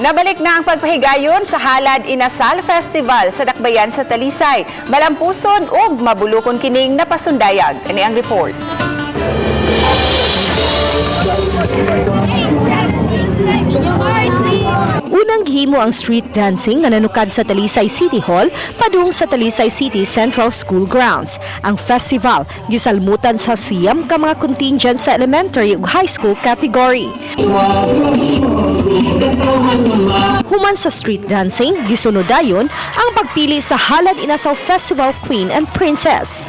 Nabalik na ang pagpahigayon sa Halad Inasal Festival sa dakbayan sa Talisay, Malampuson ug mabulokon kining napasundayag. Kani ang report. Unang gihimo ang street dancing nga nanukad sa Talisay City Hall padung sa Talisay City Central School Grounds. Ang festival gisalmutan sa siyam ka mga contingent sa elementary ug high school category. Human sa street dancing, gisunodayon ang pagpili sa Halad Inasal Festival Queen and Princess.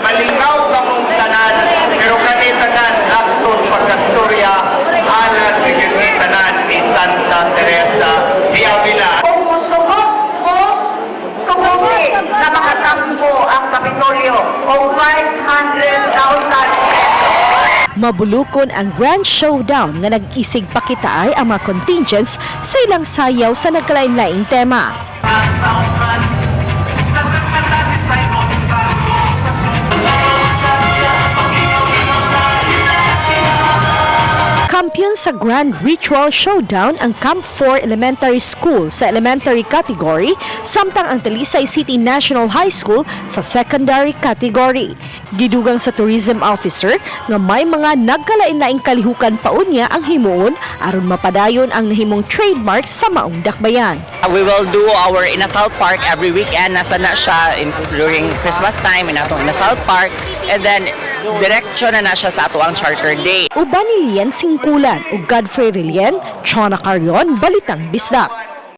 Malingaw ka mong tanan, pero kanitanan aktor pagkastorya, halad na tanan ni Santa Teresa di Avila. Kung musugot mo, tumuwi na makatambo ang Kapitolyo o 500,000. Mabulokon ang grand showdown nga nag-isig pakitaay ang mga contingents sa ilang sayaw sa nagkalain-laing tema. Kampiyon sa Grand Ritual Showdown ang Camp 4 Elementary School sa elementary category, samtang ang Talisay City National High School sa secondary category. Gidugang sa tourism officer nga may mga nagkalain-laing kalihukan paunya ang himuon aron mapadayon ang nahimong trademark sa maong dakbayan. We will do our Inasal Park every weekend. Nasa na siya during Christmas time in atong Inasal Park, and then direksyon na siya sa ato ang Charter Day. Uban ni Lian Singkulan ug Godfrey Rilien, Chona Carrion, Balitang Bisdak.